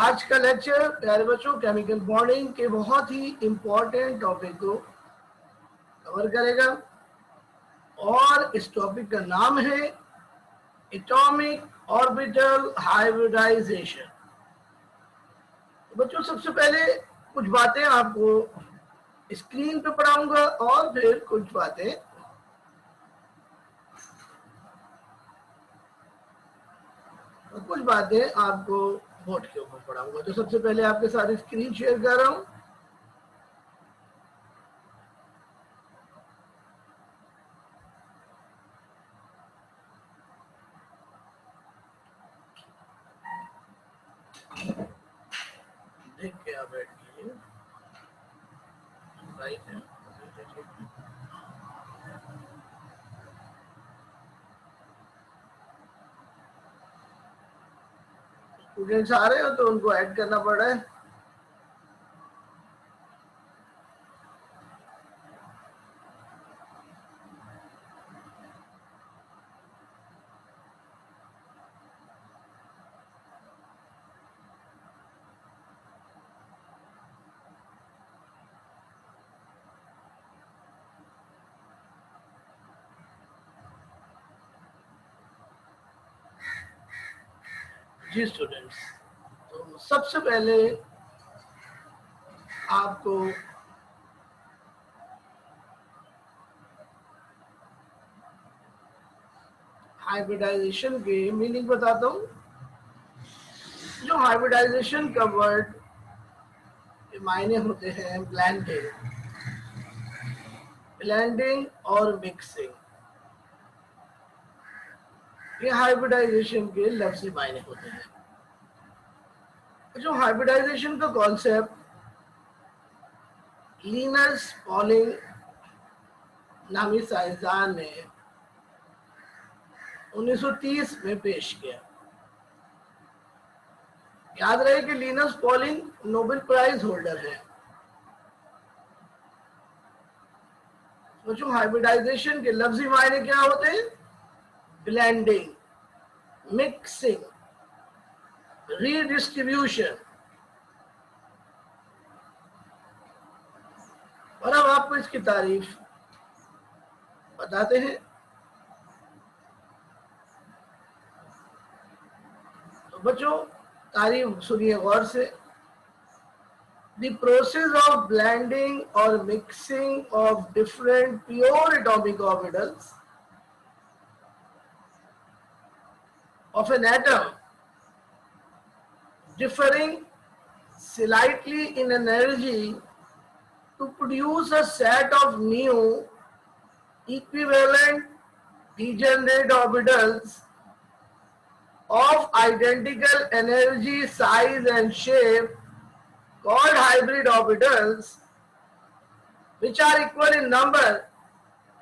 आज का लेक्चर प्यारे बच्चों केमिकल बॉन्डिंग के बहुत ही इंपॉर्टेंट टॉपिक को कवर करेगा और इस टॉपिक का नाम है एटॉमिक ऑर्बिटल हाइब्रिडाइजेशन। बच्चों सबसे पहले कुछ बातें आपको स्क्रीन पे पढ़ाऊंगा और फिर कुछ बातें आपको बोर्ड के ऊपर पढ़ाऊंगा। तो सबसे पहले आपके साथ स्क्रीन शेयर कर रहा हूं। देख के आप बैठिए, राइट है। स्टूडेंट्स आ रहे हो तो उनको ऐड करना पड़ रहा है। जी स्टूडेंट्स, तो सबसे पहले आपको हाइब्रिडाइजेशन के मीनिंग बताता हूँ। जो हाइब्रिडाइजेशन का वर्ड के मायने होते हैं ब्लेंडिंग और मिक्सिंग। ये हाइब्रिडाइजेशन के लफ्ज़ी मायने होते हैं। जो हाइब्रिडाइजेशन का कॉन्सेप्ट लिनस पॉलिंग नामी साइंसदान ने 1930 में पेश किया। याद रहे कि Linus Pauling Nobel prize holder है। तो जो हाइब्रिडाइजेशन के लफ्ज़ी मायने क्या होते हैं? Blending, mixing, redistribution. और अब आपको इसकी तारीफ बताते हैं। तो बच्चों तारीफ सुनिए गौर से। The process of blending or mixing of different pure atomic orbitals of an atom differing slightly in energy to produce a set of new equivalent degenerate orbitals of identical energy, size and shape called hybrid orbitals, which are equal in number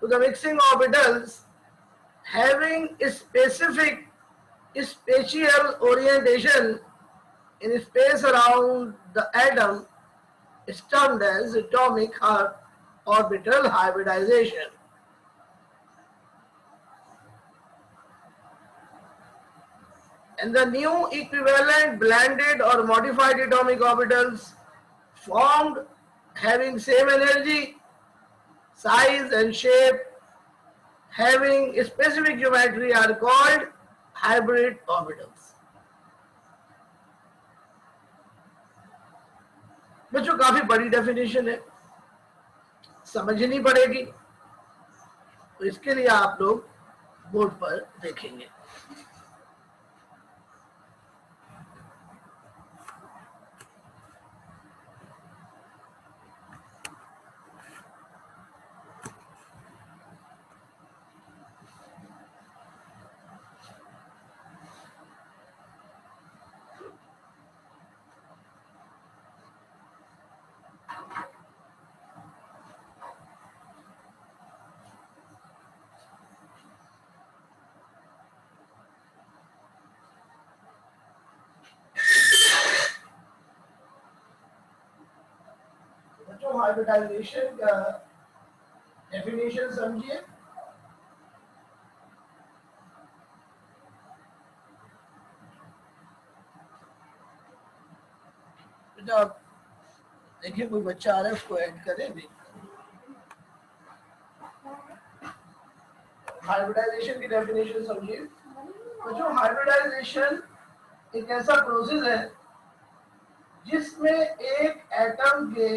to the mixing orbitals having a specific spatial orientation in space around the atom, is termed as atomic orbital hybridization. And the new equivalent blended or modified atomic orbitals formed having same energy, size and shape, having specific geometry are called hybrid orbitals. बच्चों काफी बड़ी definition है, समझनी पड़ेगी। तो इसके लिए आप लोग बोर्ड पर देखेंगे। बच्चों हाइब्रिडाइजेशन का डेफिनेशन समझिए। बेटा देखिए कोई बच्चा आ रहा है, उसको ऐड करें भी। हाइब्रिडाइजेशन की डेफिनेशन समझिए। तो जो हाइब्रिडाइजेशन एक ऐसा प्रोसेस है जिसमें एक एटम के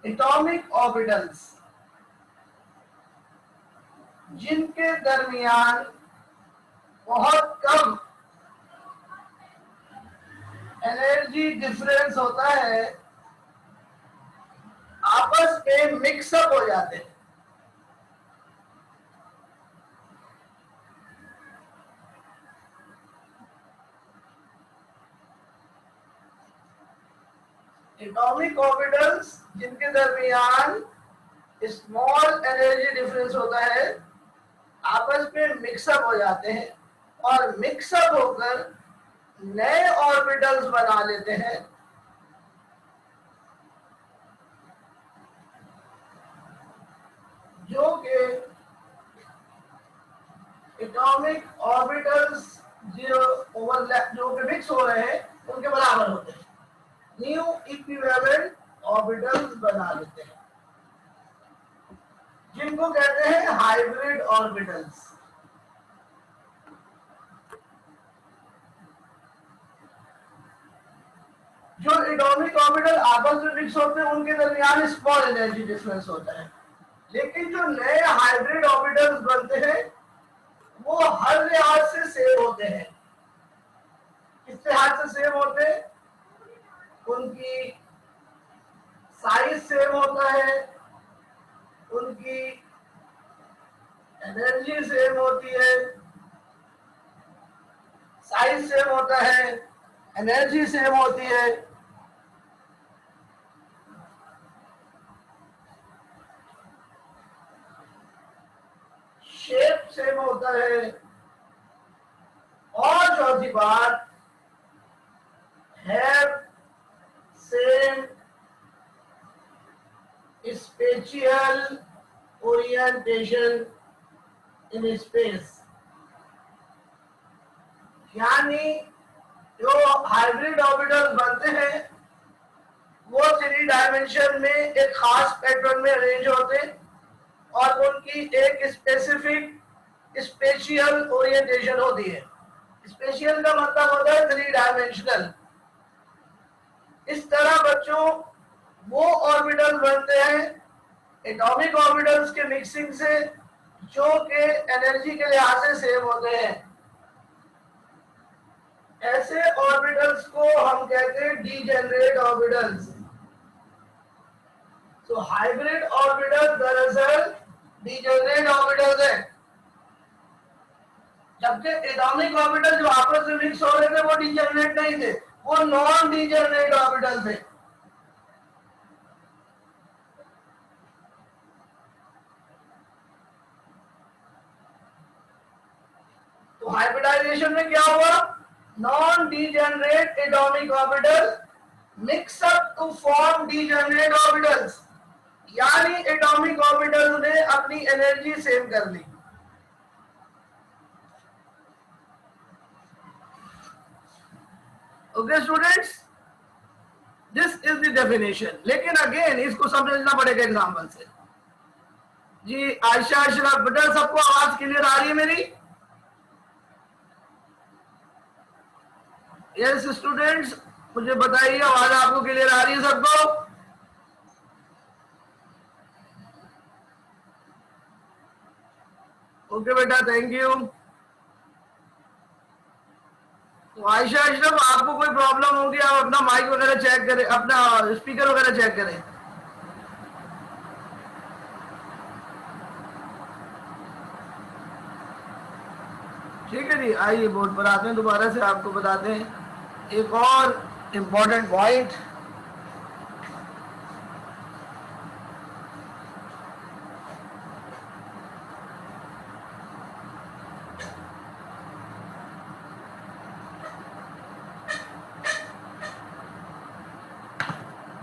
एटॉमिक ऑर्बिटल्स जिनके दरमियान बहुत कम एनर्जी डिफरेंस होता है आपस में मिक्सअप हो जाते हैं। एटॉमिक ऑर्बिटल्स जिनके दरमियान स्मॉल एनर्जी डिफरेंस होता है आपस में मिक्सअप हो जाते हैं और मिक्सअप होकर नए ऑर्बिटल्स बना लेते हैं जो कि एटॉमिक ऑर्बिटल्स जो ओवरलैप जो कि मिक्स हो रहे हैं उनके बराबर होते हैं, न्यू इक्विवेलेंट ऑर्बिटल्स बना लेते हैं जिनको कहते हैं हाइब्रिड ऑर्बिटल्स। जो एटॉमिक ऑर्बिटल आपस में मिक्स होते हैं उनके दरमियान स्मॉल एनर्जी डिफरेंस होता है, लेकिन जो नए हाइब्रिड ऑर्बिटल्स बनते हैं वो हर लिहाज से सेम होते हैं। किस लिहाज से सेम होते हैं? उनकी साइज सेम होता है, उनकी एनर्जी सेम होती है, साइज सेम होता है, एनर्जी सेम होती है, शेप सेम होता है, और चौथी बात have same spatial orientation in space. यानी जो हाइब्रिड ऑर्बिटल्स बनते हैं वो 3 डायमेंशन में एक खास पैटर्न में अरेंज होते हैं और उनकी एक स्पेसिफिक स्पेशियल ओरिएंटेशन होती है। स्पेशियल का मतलब होता है 3 डायमेंशनल। इस तरह बच्चों वो ऑर्बिटल बनते हैं एटॉमिक ऑर्बिटल्स के मिक्सिंग से जो कि एनर्जी के लिहाज से सेम होते हैं। ऐसे ऑर्बिटल्स को हम कहते हैं डीजेनरेट ऑर्बिटल्स। तो हाइब्रिड ऑर्बिटल दरअसल डीजेनरेट ऑर्बिटल्स है, जबकि एटॉमिक ऑर्बिटल जो आपस में मिक्स हो रहे थे वो डीजेनरेट नहीं थे, वो नॉन डीजेनरेट ऑर्बिटल थे। तो हाइब्रिडाइजेशन में क्या हुआ? Non degenerate atomic orbital mix up to form degenerate orbitals, यानी एटॉमिक ऑर्बिटल्स ने अपनी एनर्जी सेव कर ली। Okay students, this is the definition. लेकिन अगेन इसको समझना पड़ेगा एग्जाम्पल से। जी आयशा अशरफ बेटा, सबको आवाज क्लियर आ रही है मेरी? यस स्टूडेंट्स, मुझे बताइए आवाज आपको क्लियर आ रही है सबको? ओके बेटा, थैंक यू। तो आयशा अशरफ, आपको कोई प्रॉब्लम होगी आप अपना माइक वगैरह चेक करें, अपना स्पीकर वगैरह चेक करें। ठीक है जी, आइए बोर्ड पर आते हैं, दोबारा से आपको बताते हैं एक और इम्पोर्टेंट पॉइंट।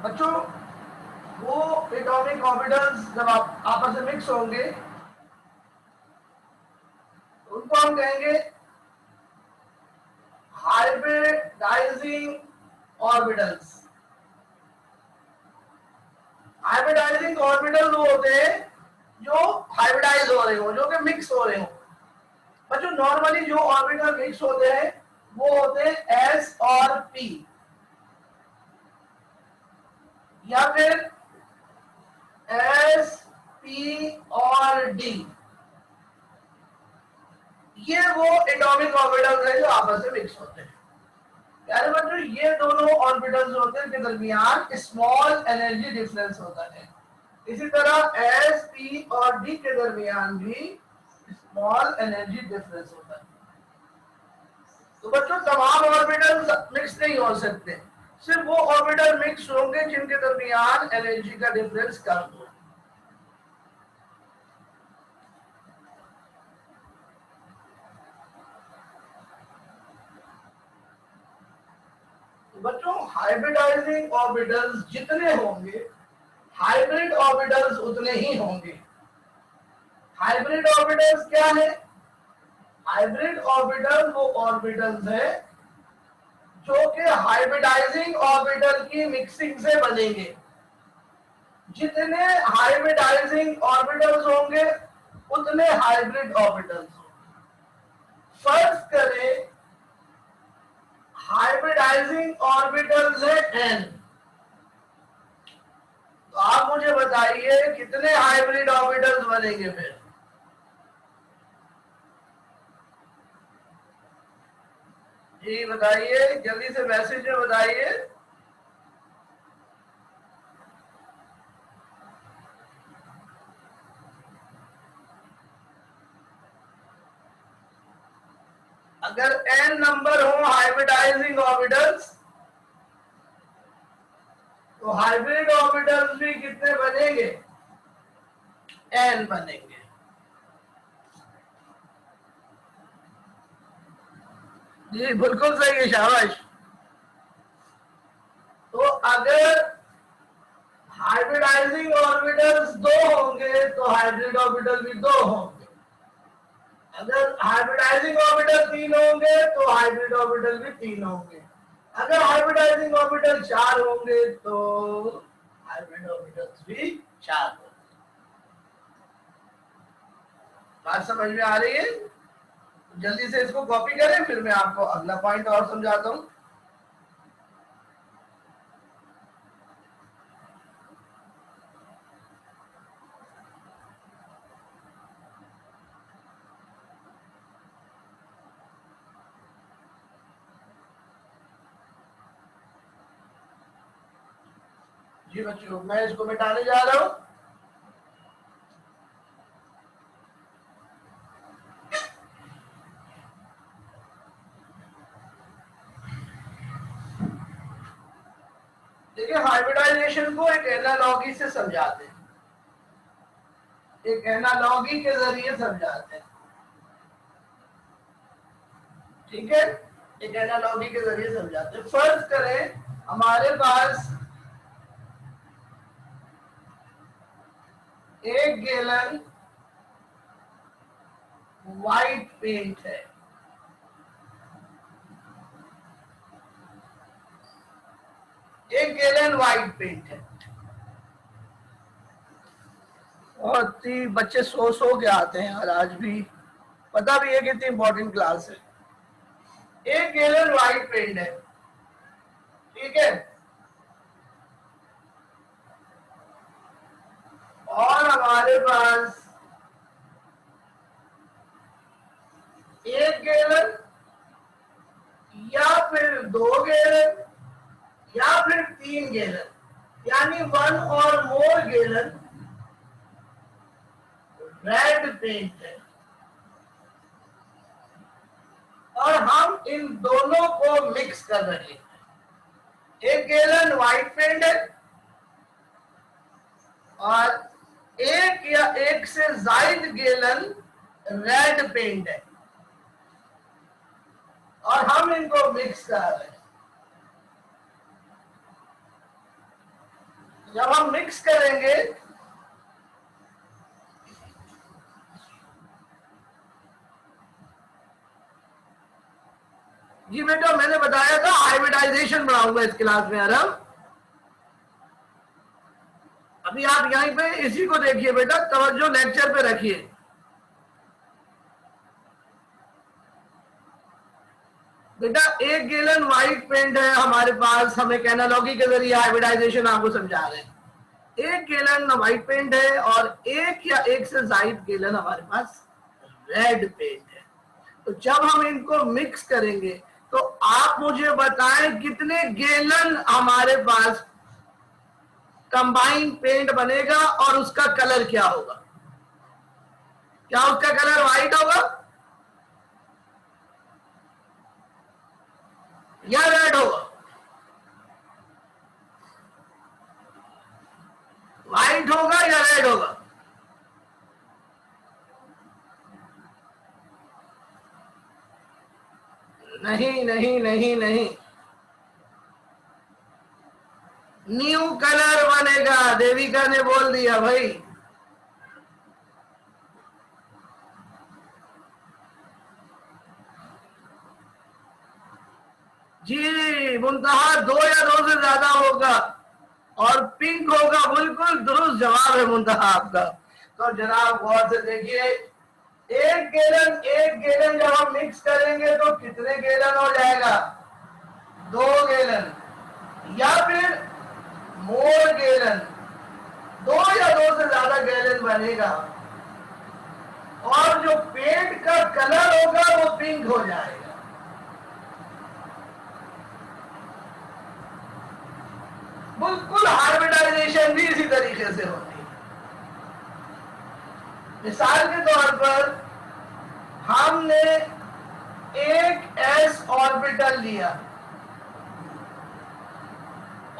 बच्चों वो एटॉमिक ऑर्बिटल्स जब आप आपस में मिक्स होंगे उनको हम कहेंगे हाइब्रिड हाइब्रिडाइजिंग ऑर्बिटल्स। हाइब्रिडाइजिंग ऑर्बिटल वो होते हैं जो हाइब्रिडाइज हो रहे हो, जो कि मिक्स हो रहे हो। बच्चों नॉर्मली जो ऑर्बिटल मिक्स होते हैं वो होते हैं एस और पी, या फिर एस पी और डी। ये वो एटॉमिक ऑर्बिटल्स हैं जो आपस में मिक्स होते हैं। प्यारे बच्चों ये दोनों ऑर्बिटल्स होते हैं के दरमियान स्मॉल एनर्जी डिफरेंस होता है। इसी तरह एस पी और डी के दरमियान भी स्मॉल एनर्जी डिफरेंस होता है। तो बच्चों तमाम ऑर्बिटल्स मिक्स नहीं हो सकते, सिर्फ वो ऑर्बिटल मिक्स होंगे जिनके दरमियान एनर्जी का डिफरेंस कम हो। तो बच्चों हाइब्रिडाइजिंग ऑर्बिटल्स जितने होंगे हाइब्रिड ऑर्बिटल्स उतने ही होंगे। हाइब्रिड ऑर्बिटल्स क्या है? हाइब्रिड ऑर्बिटल वो ऑर्बिटल्स है जो कि हाइब्रिडाइजिंग ऑर्बिटल की मिक्सिंग से बनेंगे। जितने हाइब्रिडाइजिंग ऑर्बिटल्स होंगे उतने हाइब्रिड ऑर्बिटल्स होंगे। फर्ज करें हाइब्रिडाइजिंग ऑर्बिटल्स है n, तो आप मुझे बताइए कितने हाइब्रिड ऑर्बिटल्स बनेंगे फिर? जी बताइए, जल्दी से मैसेज में बताइए। अगर n नंबर हो हाइब्रिडाइजिंग ऑर्बिटल्स तो हाइब्रिड ऑर्बिटल्स भी कितने बनेंगे? n बनेंगे। जी बिल्कुल सही है, शाबाश। तो अगर हाइब्रिडाइजिंग ऑर्बिटल्स दो होंगे तो हाइब्रिड ऑर्बिटल भी दो होंगे। अगर हाइब्रिडाइजिंग ऑर्बिटल तीन होंगे तो हाइब्रिड ऑर्बिटल भी तीन होंगे। अगर हाइब्रिडाइजिंग ऑर्बिटल चार होंगे तो हाइब्रिड ऑर्बिटल्स भी चार होंगे। बात समझ में आ रही है? जल्दी से इसको कॉपी करें, फिर मैं आपको अगला पॉइंट और समझाता हूं। जी बच्चों मैं इसको मिटाने जा रहा हूं। देखिए हाइब्रिडाइजेशन को एक एनालॉगी से समझाते हैं, एक एनालॉगी के जरिए समझाते हैं। ठीक है, एक एनालॉगी के जरिए समझाते हैं। फर्ज करें हमारे पास 1 गैलन व्हाइट पेंट है। 1 गैलन व्हाइट पेंट है। और बच्चे सो के आते हैं और आज भी पता भी है कितनी इंपॉर्टेंट क्लास है। 1 गैलन व्हाइट पेंट है, ठीक है। और हमारे पास 1 गैलन या फिर 2 गैलन या फिर 3 गैलन, यानी 1 और मोर गैलन रेड पेंट है। और हम इन दोनों को मिक्स कर रहे हैं। 1 गैलन व्हाइट पेंट है और 1 या 1 से ज्यादा गैलन रेड पेंट है और हम इनको मिक्स कर रहे हैं। जब हम मिक्स करेंगे जी बेटा, मैंने बताया था हाइब्रिडाइजेशन बढ़ाऊंगा इस क्लास में आराम। अभी आप यहीं पे इसी को देखिए बेटा, तवज्जो लेक्चर पे रखिए। बेटा 1 गैलन व्हाइट पेंट है हमारे पास, हम एक एनालॉजी के जरिए हाइब्रिडाइजेशन आपको समझा रहे हैं। 1 गैलन व्हाइट पेंट है और 1 या 1 से ज्यादा गैलन हमारे पास रेड पेंट है। तो जब हम इनको मिक्स करेंगे तो आप मुझे बताएं कितने गैलन हमारे पास कंबाइन पेंट बनेगा और उसका कलर क्या होगा? क्या उसका कलर व्हाइट होगा या रेड होगा? व्हाइट होगा या रेड होगा? नहीं नहीं नहीं नहीं, न्यू कलर बनेगा। देविका ने बोल दिया भाई। जी मुंतहा 2 या 2 से ज्यादा होगा और पिंक होगा। बिल्कुल दुरुस्त जवाब है मुंतहा आपका। तो जनाब गौर से देखिए, 1 गैलन जब हम मिक्स करेंगे तो कितने गैलन हो जाएगा? 2 गैलन या फिर मोर गैलन, 2 या 2 से ज्यादा गैलन बनेगा और जो पेंट का कलर होगा वो पिंक हो जाएगा। बिल्कुल हाइब्रिडाइजेशन भी इसी तरीके से होती है। मिसाल के तौर पर हमने एक s ऑर्बिटल लिया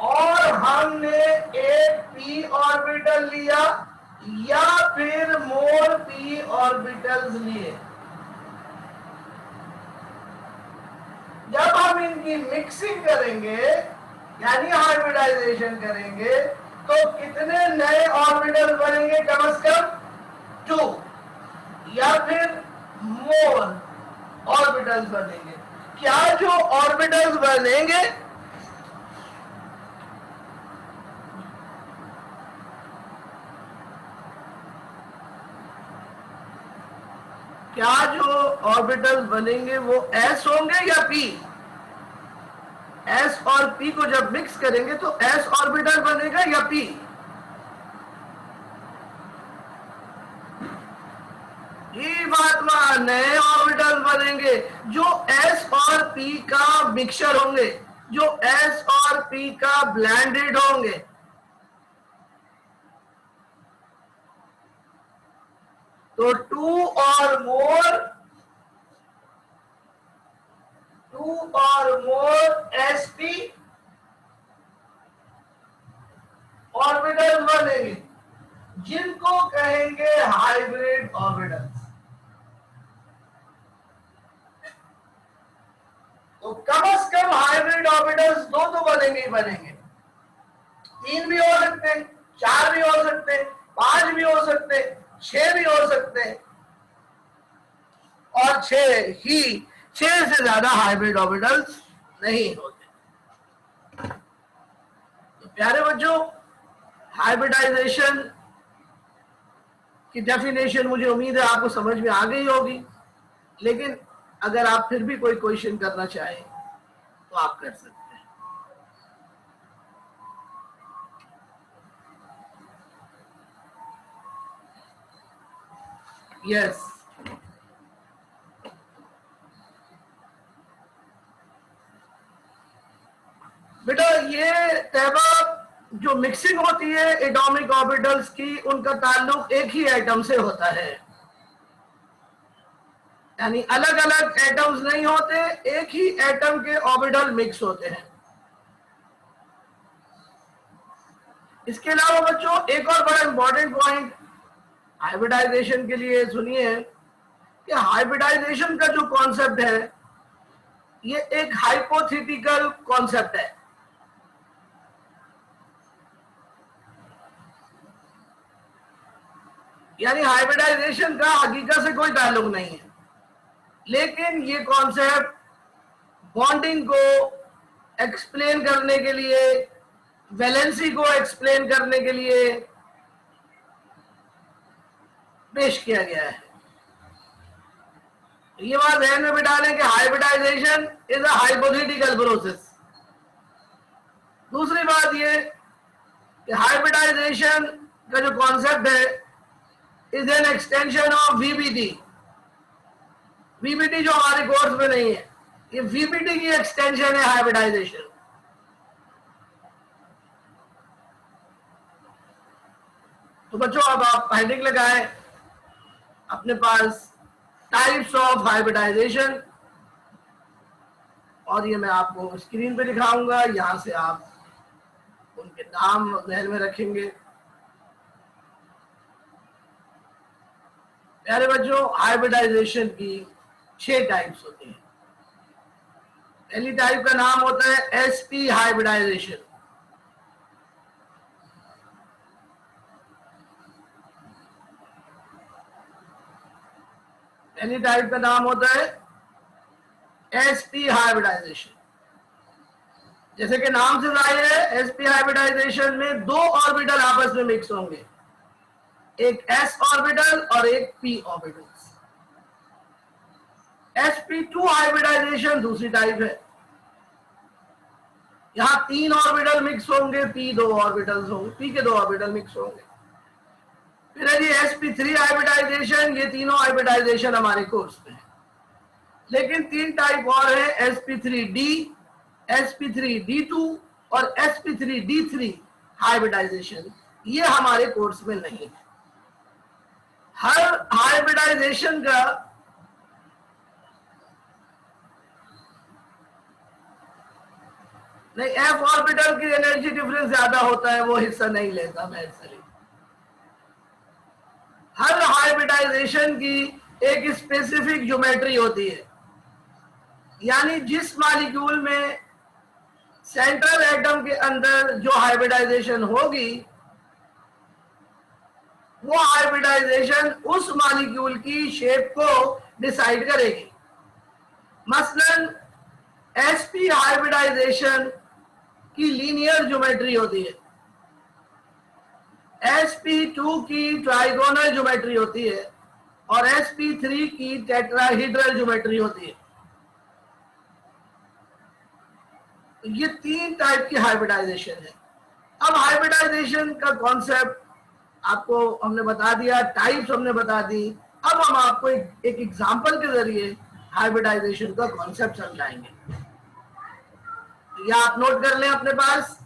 और हमने एक p ऑर्बिटल लिया या फिर मोर p ऑर्बिटल्स लिए। जब हम इनकी मिक्सिंग करेंगे यानी हाइब्रिडाइजेशन करेंगे तो कितने नए ऑर्बिटल बनेंगे? कम से कम 2 या फिर मोर ऑर्बिटल्स बनेंगे। क्या जो ऑर्बिटल्स बनेंगे क्या जो ऑर्बिटल्स बनेंगे वो s होंगे या p? s और p को जब मिक्स करेंगे तो s ऑर्बिटल बनेगा या p? ये बात मान, नए ऑर्बिटल बनेंगे जो s और p का मिक्सचर होंगे, जो s और p का ब्लेंडेड होंगे। तो 2 और मोर sp ऑर्बिटल बनेंगे जिनको कहेंगे हाइब्रिड ऑर्बिटल्स। तो कम से कम हाइब्रिड ऑर्बिटल्स 2 तो बनेंगे ही बनेंगे। 3 भी हो सकते हैं, 4 भी हो सकते हैं, 5 भी हो सकते हैं, 6 भी हो सकते हैं और 6 से ज्यादा हाइब्रिड ऑर्बिटल्स नहीं होते। तो प्यारे बच्चों, हाइब्रिडाइजेशन की डेफिनेशन मुझे उम्मीद है आपको समझ में आ गई होगी, लेकिन अगर आप फिर भी कोई क्वेश्चन करना चाहें तो आप कर सकते हैं। यस बेटा, ये तैबा जो मिक्सिंग होती है एटॉमिक ऑर्बिटल्स की, उनका ताल्लुक एक ही एटम से होता है, यानी अलग अलग एटम्स नहीं होते, एक ही एटम के ऑर्बिटल मिक्स होते हैं। इसके अलावा बच्चों एक और बड़ा इंपॉर्टेंट पॉइंट हाइब्रिडाइजेशन के लिए सुनिए कि हाइब्रिडाइजेशन का जो कॉन्सेप्ट है ये एक हाइपोथेटिकल कॉन्सेप्ट है। यानी हाइब्रिडाइजेशन का हकीकत से कोई ताल्लुक नहीं है, लेकिन ये कॉन्सेप्ट बॉन्डिंग को एक्सप्लेन करने के लिए, वैलेंसी को एक्सप्लेन करने के लिए पेश किया गया है। ये बात ध्यान में बिठा लें कि hybridization is a hypothetical process. दूसरी बात ये कि हाइब्रिडाइजेशन का जो कॉन्सेप्ट है is an extension of VBT. VBT जो हमारे कोर्स में नहीं है, ये वीबीटी की एक्सटेंशन है हाइब्रिडाइजेशन। तो बच्चों अब आप हेडिंग लगाएं अपने पास, टाइप्स ऑफ हाइब्रिडाइजेशन, और ये मैं आपको स्क्रीन पे दिखाऊंगा। यहां से आप उनके नाम ध्यान में रखेंगे। प्यारे बच्चों, हाइब्रिडाइजेशन की 6 टाइप्स होती हैं। पहली टाइप का नाम होता है एसपी हाइब्रिडाइजेशन। पहली टाइप का नाम होता है एसपी हाइब्रिडाइजेशन। जैसे कि नाम से जाहिर है, एसपी हाइब्रिडाइजेशन में 2 ऑर्बिटल आपस में मिक्स होंगे, एक s ऑर्बिटल और एक p ऑर्बिटल। sp2 हाइब्रिडाइजेशन दूसरी टाइप है। यहां 3 ऑर्बिटल मिक्स होंगे, p 2 ऑर्बिटल्स होंगे, p के 2 ऑर्बिटल मिक्स होंगे। फिर है जी sp3 हाइब्रिडाइजेशन। ये तीनों हाइब्रिडाइजेशन हमारे कोर्स में है, लेकिन 3 टाइप और है, sp3d, sp3d2 और sp3d3 हाइब्रिडाइजेशन। ये हमारे कोर्स में नहीं है। हर हाइब्रिडाइजेशन का नहीं, f ऑर्बिटल की एनर्जी डिफरेंस ज्यादा होता है, वो हिस्सा नहीं लेता मैं इसलिए। हर हाइब्रिडाइजेशन की एक स्पेसिफिक ज्योमेट्री होती है, यानी जिस मॉलिक्यूल में सेंट्रल एटम के अंदर जो हाइब्रिडाइजेशन होगी, वो हाइब्रिडाइजेशन उस मॉलिक्यूल की शेप को डिसाइड करेगी। मसलन sp हाइब्रिडाइजेशन की लीनियर ज्योमेट्री होती है, sp2 की ट्राइगोनल ज्योमेट्री होती है और sp3 की टेट्राहीड्रल ज्योमेट्री होती है। ये 3 टाइप की हाइब्रिडाइजेशन है। अब हाइब्रिडाइजेशन का कॉन्सेप्ट आपको हमने बता दिया, टाइप्स हमने बता दी। अब हम आपको एक एग्जांपल के जरिए हाइब्रिडाइजेशन का कॉन्सेप्ट समझाएंगे। या आप नोट कर लें अपने पास।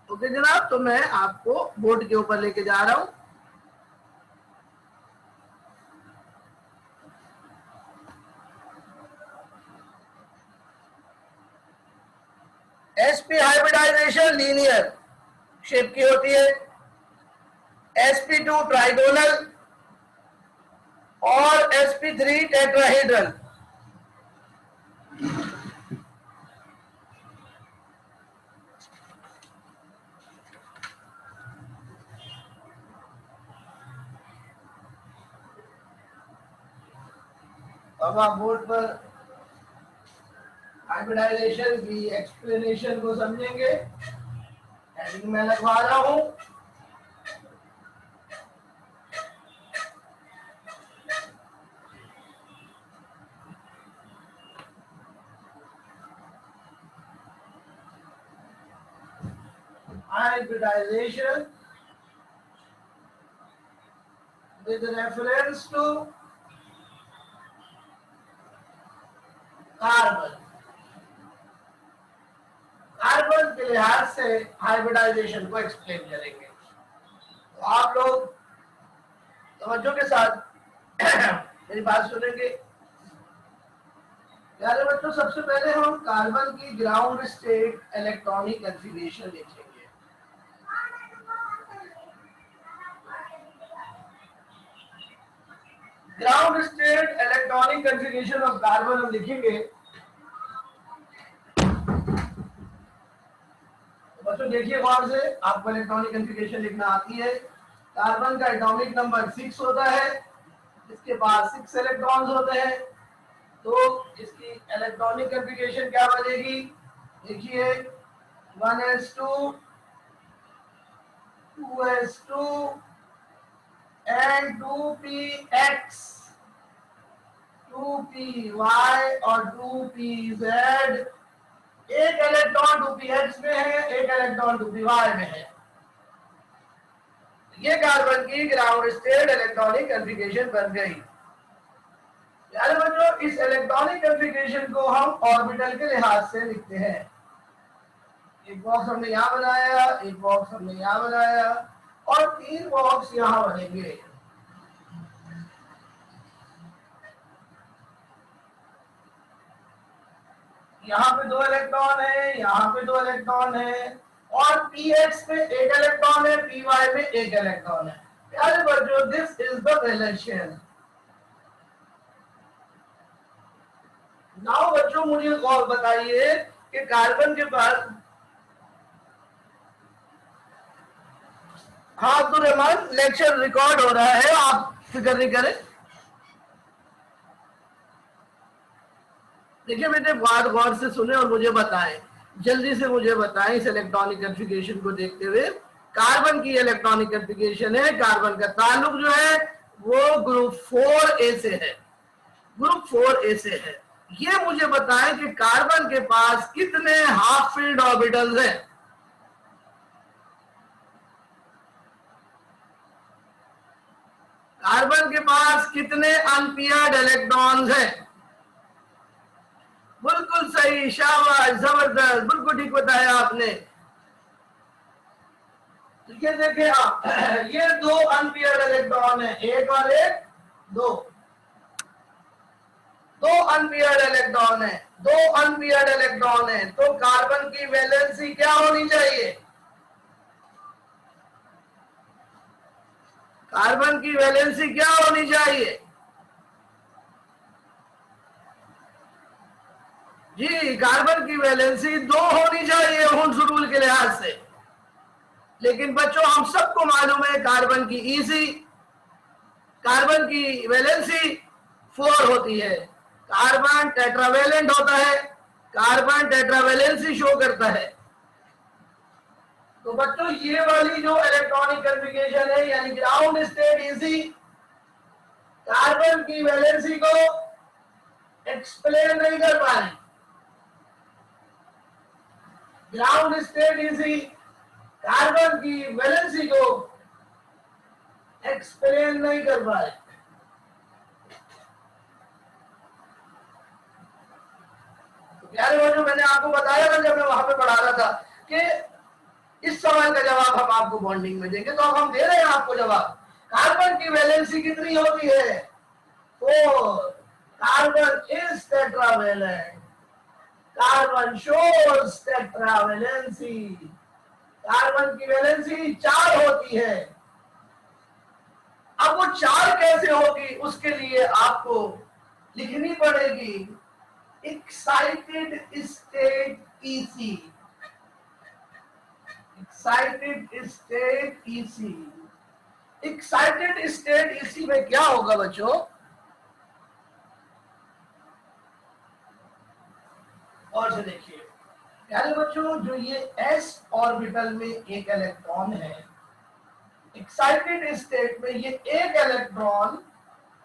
ओके जनाब, तो मैं आपको बोर्ड के ऊपर लेके जा रहा हूं। sp हाइब्रिडाइजेशन लीनियर शेप की होती है, sp2 ट्राइगोनल और sp3 टेट्राहेड्रल। अब आप बोर्ड पर हाइब्रिडाइजेशन की एक्सप्लेनेशन को समझेंगे। हेडिंग में लगवा रहा हूं। Hybridization with reference to carbon. Carbon के लिहाज से हाइब्रिडाइजेशन को एक्सप्लेन करेंगे। तो आप लोग तवज्जो के साथ मेरी बात सुनेंगे। प्यारे बच्चों, सबसे पहले हम कार्बन की ग्राउंड स्टेट इलेक्ट्रॉनिक कॉन्फ़िगरेशन देखेंगे। Ground state electronic configuration of carbon हम लिखेंगे। देखिए गौर से, आपको इलेक्ट्रॉनिक कॉन्फ़िगरेशन लिखना आती है। कार्बन का एटॉमिक नंबर 6 होता है, इसके पास 6 इलेक्ट्रॉन्स होते हैं, तो इसकी इलेक्ट्रॉनिक कॉन्फ़िगरेशन क्या बनेगी? देखिए 1s2 2s2 and 2px 2py और 2pz। एक इलेक्ट्रॉन 2px में है, एक इलेक्ट्रॉन 2py में है। ये कार्बन की ग्राउंड स्टेट इलेक्ट्रॉनिक कॉन्फ़िगरेशन बन गई। यानी बच्चों, इस इलेक्ट्रॉनिक कॉन्फ़िगरेशन को हम ऑर्बिटल के लिहाज से लिखते हैं। एक बॉक्स हमने यहां बनाया, एक बॉक्स हमने यहां बनाया और 3 बॉक्स यहां बनेंगे। यहाँ पे 2 इलेक्ट्रॉन है, यहाँ पे 2 इलेक्ट्रॉन है और px में 1 इलेक्ट्रॉन है, py में 1 इलेक्ट्रॉन है। यानी बच्चों, this is the relation. Now बच्चों, मुझे और बताइए कि कार्बन के पास, हाँ अब्दुल रहमान, लेक्चर रिकॉर्ड हो रहा है, आप फिक्र नहीं करें। देखिए बेटे, बात गौर से सुने और मुझे बताएं, जल्दी से मुझे बताएं इस इलेक्ट्रॉनिक कॉन्फ़िगरेशन को देखते हुए। कार्बन की इलेक्ट्रॉनिक कॉन्फ़िगरेशन है, कार्बन का ताल्लुक जो है वो ग्रुप 4a से है, ग्रुप 4a से है। ये मुझे बताएं कि कार्बन के पास कितने हाफ फील्ड ऑर्बिटल्स हैं? कार्बन के पास कितने अनपेयर्ड इलेक्ट्रॉन्स हैं? बिल्कुल सही, शाबाश, जबरदस्त, बिल्कुल ठीक बताया आपने। ये देखिए आप, ये 2 अनपेयर्ड इलेक्ट्रॉन है, एक और एक, 2 अनपेयर्ड इलेक्ट्रॉन है, 2 अनपेयर्ड इलेक्ट्रॉन है। तो कार्बन की वैलेंसी क्या होनी चाहिए? कार्बन की वैलेंसी क्या होनी चाहिए? जी, कार्बन की वैलेंसी 2 होनी चाहिए हुन्स रूल के लिहाज से। लेकिन बच्चों, हम सबको मालूम है कार्बन की ईसी, कार्बन की वैलेंसी 4 होती है। कार्बन टेट्रावेलेंट होता है, कार्बन टेट्रावेलेंसी शो करता है। तो बच्चों, ये वाली जो इलेक्ट्रॉनिक कॉन्फ़िगरेशन है, यानी ग्राउंड स्टेट ईसी, कार्बन की वैलेंसी को एक्सप्लेन नहीं कर पाए। ग्राउंड स्टेट ईसी कार्बन की वैलेंसी को एक्सप्लेन नहीं कर पाए। तो प्यारे बच्चों, मैंने आपको बताया था जब मैं वहां पे पढ़ा रहा था कि इस सवाल का जवाब हम आपको बॉन्डिंग में देंगे, तो अब हम दे रहे हैं आपको जवाब। कार्बन की वैलेंसी कितनी होती है? 4। Carbon is tetravalent, carbon shows tetravalency, carbon की वैलेंसी 4 होती है। अब वो 4 कैसे होगी, उसके लिए आपको लिखनी पड़ेगी excited state EC, excited state EC. Excited state EC में क्या होगा बच्चों? और से देखिए प्यारे बच्चों, जो ये s ऑर्बिटल में एक इलेक्ट्रॉन है, एक्साइटेड स्टेट में ये एक इलेक्ट्रॉन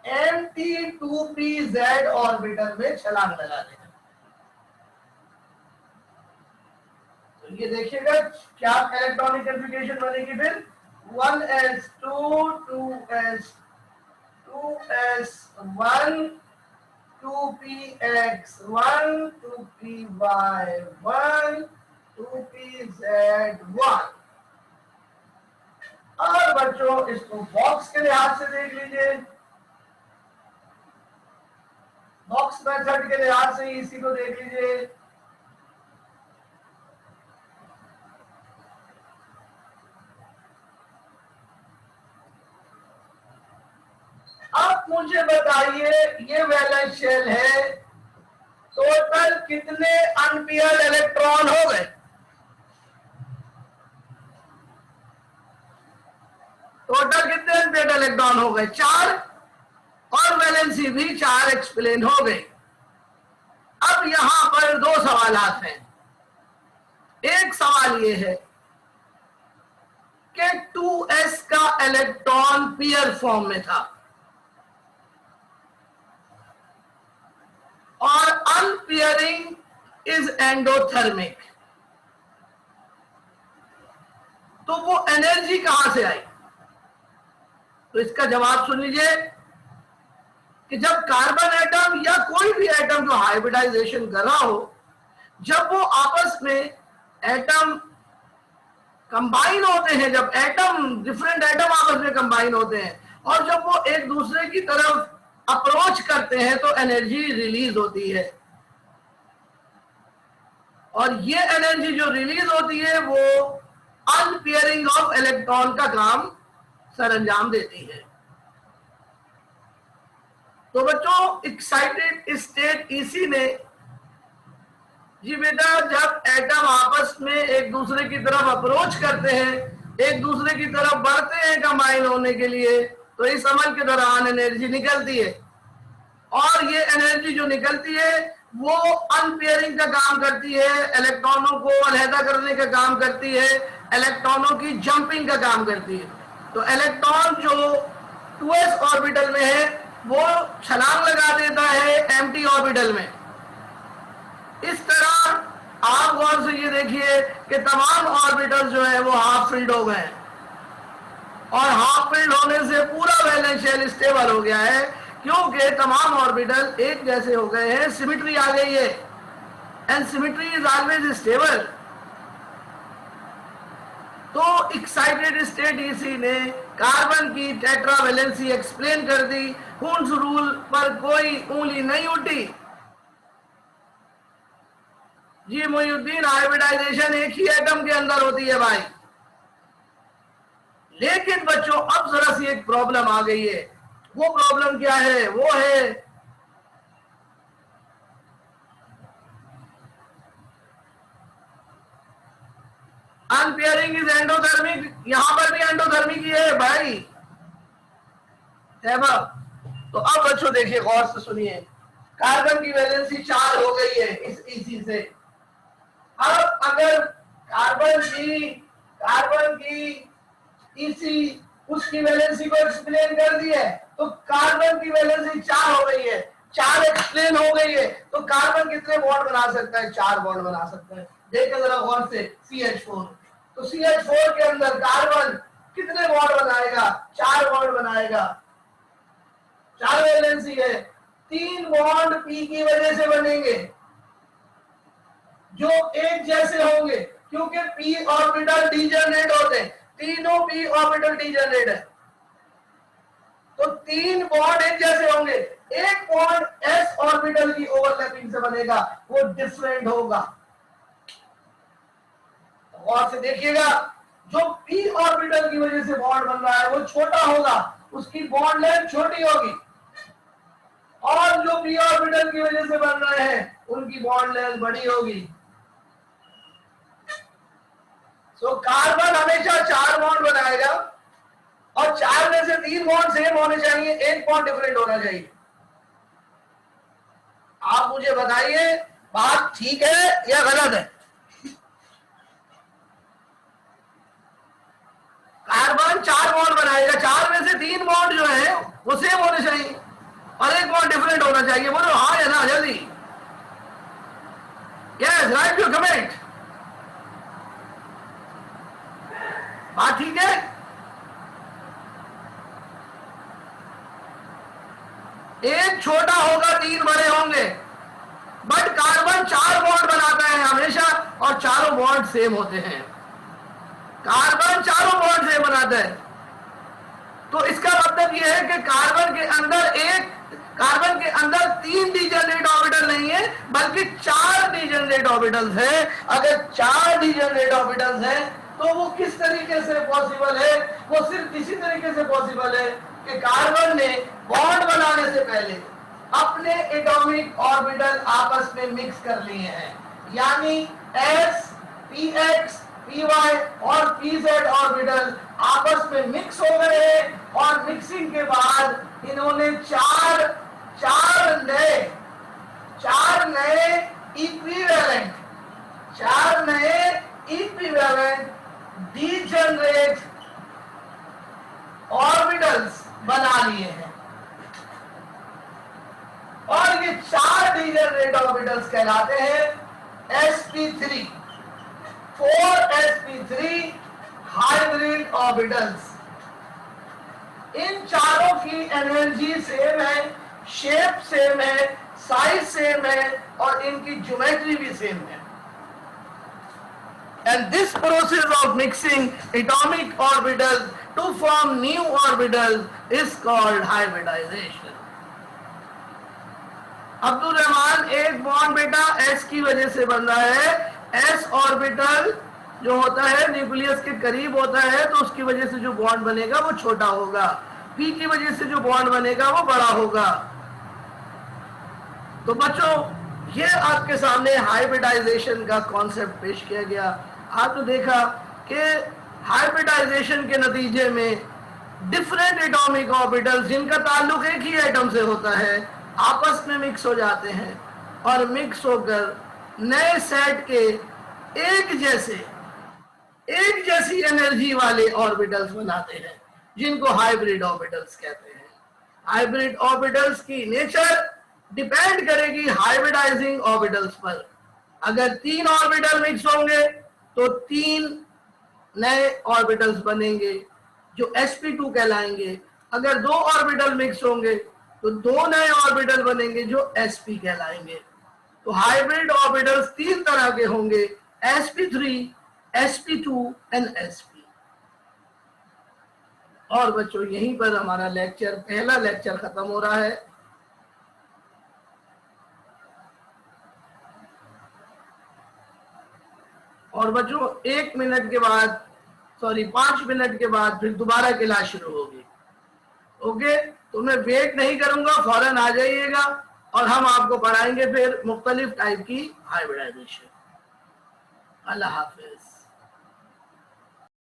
Nt2pz ऑर्बिटल में छलांग लगा देगा। तो ये देखिएगा क्या इलेक्ट्रॉनिक कॉन्फ़िगरेशन बनेगी फिर, 1s2 2s 2s1 2px1 2py1 2pz1। और बच्चों, इसको बॉक्स के लिहाज से देख लीजिए, बॉक्स मेथड के लिहाज से इसी को देख लीजिए। अब मुझे बताइए, ये वैलेंस शेल है, टोटल कितने अनपेयर्ड इलेक्ट्रॉन हो गए? चार कितने अनपेयर्ड इलेक्ट्रॉन हो गए? 4, और वैलेंसी भी 4 एक्सप्लेन हो गए। अब यहां पर 2 सवालात हैं। एक सवाल यह है कि 2s का इलेक्ट्रॉन पीयर फॉर्म में था और अनपियरिंग इज एंडोथर्मिक, तो वो एनर्जी कहां से आई? तो इसका जवाब सुन लीजिए कि जब कार्बन एटम या कोई भी एटम जो हाइब्रिडाइजेशन कर रहा हो, जब वो आपस में एटम कंबाइन होते हैं, जब एटम डिफरेंट एटम आपस में कंबाइन होते हैं और जब वो एक दूसरे की तरफ अप्रोच करते हैं तो एनर्जी रिलीज होती है, और ये एनर्जी जो रिलीज होती है वो अनपेयरिंग ऑफ इलेक्ट्रॉन का काम सरअंजाम देती है। तो बच्चों, एक्साइटेड स्टेट इसी में, जी बेटा, जब एटम आपस में एक दूसरे की तरफ अप्रोच करते हैं, एक दूसरे की तरफ बढ़ते हैं कंबाइन होने के लिए, तो इस अमल के दौरान एनर्जी निकलती है, और ये एनर्जी जो निकलती है वो अनपेयरिंग का काम करती है, इलेक्ट्रॉनों को अलहदा करने का काम करती है, इलेक्ट्रॉनों की जंपिंग का काम करती है। तो इलेक्ट्रॉन जो 2s ऑर्बिटल में है वो छलांग लगा देता है एम्प्टी ऑर्बिटल में। इस तरह आप गौर से ये देखिए कि तमाम ऑर्बिटल जो है वो हाफ फिल्ड हो गए, और हाफ फिल्ड होने से पूरा वैलेंस शेल स्टेबल हो गया है, क्योंकि तमाम ऑर्बिटल एक जैसे हो गए हैं, सिमेट्री आ गई है, and symmetry is always stable. तो एक्साइटेड स्टेट इसी ने कार्बन की टेट्रा वैलेंसी एक्सप्लेन कर दी, हुन्स रूल पर कोई उंगली नहीं उठी। जी मोहिउद्दीन, हाइब्रिडाइजेशन एक ही एटम के अंदर होती है भाई, लेकिन बच्चों अब जरा सी एक प्रॉब्लम आ गई है। वो प्रॉब्लम क्या है? वो है अनपेयरिंग इज एंडोथर्मिक। यहां पर भी एंडोथर्मिक ही है भाई, है बा? तो अब बच्चों देखिए, गौर से सुनिए, कार्बन की वैलेंसी 4 हो गई है इस इसी से। अब अगर कार्बन की इसी उसकी वैलेंसी को एक्सप्लेन कर दी है, तो कार्बन की वैलेंसी 4 हो गई है, 4 एक्सप्लेन हो गई है, तो कार्बन कितने बॉन्ड बना सकता है? 4 बॉन्ड बना सकता है। देखिए जरा गौर से, CH4, तो CH4 के अंदर कार्बन कितने बॉन्ड बनाएगा? 4 बॉन्ड बनाएगा। 4 वैलेंसी है, 3 बॉन्ड P की वजह से बनेंगे जो एक जैसे होंगे, क्योंकि P ऑर्बिटल डीजनरेट होते हैं, तीनों P ऑर्बिटल डीजनरेट है, तो 3 बॉन्ड एक जैसे होंगे। एक बॉन्ड S ऑर्बिटल की ओवरलैपिंग से बनेगा, वो डिफरेंट होगा। और से देखिएगा, जो P ऑर्बिटल की वजह से बॉन्ड बन रहा है वो छोटा होगा, उसकी बॉन्ड लेंथ छोटी होगी, और जो P ऑर्बिटल की वजह से बन रहे हैं उनकी बॉन्ड लेंथ बड़ी होगी। तो कार्बन हमेशा 4 बॉन्ड बनाएगा, और 4 में से 3 बॉन्ड सेम होने चाहिए, 1 बॉन्ड डिफरेंट होना चाहिए। आप मुझे बताइए बात ठीक है या गलत है? कार्बन 4 बॉन्ड बनाएगा, 4 में से 3 बॉन्ड जो है वो सेम होने चाहिए और 1 बॉन्ड डिफरेंट होना चाहिए। बोलो हाँ या ना जल्दी। Yes, right your comment. बात ठीक है? एक छोटा होगा, 3 बड़े होंगे, बट कार्बन 4 बॉन्ड बनाता है हमेशा, और चारों बॉन्ड सेम होते हैं। कार्बन चारों बॉन्ड सेम बनाता है, तो इसका मतलब यह है कि कार्बन के अंदर 3 डीजनरेट ऑर्बिटल नहीं है, बल्कि 4 डीजनरेट ऑर्बिटल्स हैं। अगर 4 डीजनरेट ऑर्बिटल्स हैं तो वो किस तरीके से पॉसिबल है? वो सिर्फ इसी तरीके से पॉसिबल है कि कार्बन ने बॉन्ड बनाने से पहले अपने एटॉमिक ऑर्बिटल आपस में मिक्स कर लिए हैं, यानी S, Px, Py और Pz ऑर्बिटल आपस में मिक्स हो गए और मिक्सिंग के बाद इन्होंने चार नए इक्विवेलेंट डीजेनरेट ऑर्बिटल्स बना लिए हैं और ये 4 डीजेनरेट ऑर्बिटल्स कहलाते हैं sp3, 4 sp3 हाइब्रिड ऑर्बिटल्स। इन चारों की एनर्जी सेम है, शेप सेम है, साइज सेम है और इनकी ज्योमेट्री भी सेम है। And this process of mixing atomic orbitals to form new orbitals is called hybridization. Abdul Rahman एक बॉन्ड बेटा S की वजह से बन रहा है। S ऑर्बिटल जो होता है न्यूक्लियस के करीब होता है तो उसकी वजह से जो बॉन्ड बनेगा वो छोटा होगा, P की वजह से जो बॉन्ड बनेगा वो बड़ा होगा। तो बच्चों ये आपके सामने हाइब्रिडाइजेशन का कॉन्सेप्ट पेश किया गया। आपने देखा कि हाइब्रिडाइजेशन के नतीजे में डिफरेंट एटॉमिक ऑर्बिटल्स जिनका ताल्लुक एक ही एटम से होता है आपस में मिक्स हो जाते हैं और मिक्स होकर नए सेट के एक जैसी एनर्जी वाले ऑर्बिटल्स बनाते हैं जिनको हाइब्रिड ऑर्बिटल्स कहते हैं। हाइब्रिड ऑर्बिटल्स की नेचर डिपेंड करेगी हाइब्रिडाइजिंग ऑर्बिटल्स पर। अगर 3 ऑर्बिटल मिक्स होंगे तो 3 नए ऑर्बिटल्स बनेंगे जो sp2 कहलाएंगे। अगर 2 ऑर्बिटल मिक्स होंगे तो 2 नए ऑर्बिटल बनेंगे जो sp कहलाएंगे। तो हाइब्रिड ऑर्बिटल्स 3 तरह के होंगे, sp3, sp2 एंड sp। और बच्चों यहीं पर हमारा पहला लेक्चर खत्म हो रहा है। और बच्चों 5 मिनट के बाद फिर दोबारा क्लास शुरू होगी। ओके, तो मैं वेट नहीं करूंगा, फौरन आ जाइएगा और हम आपको पढ़ाएंगे फिर मुख्तलिफ टाइप की हाइब्रिडाइजेशन। अल्लाह हाफिज।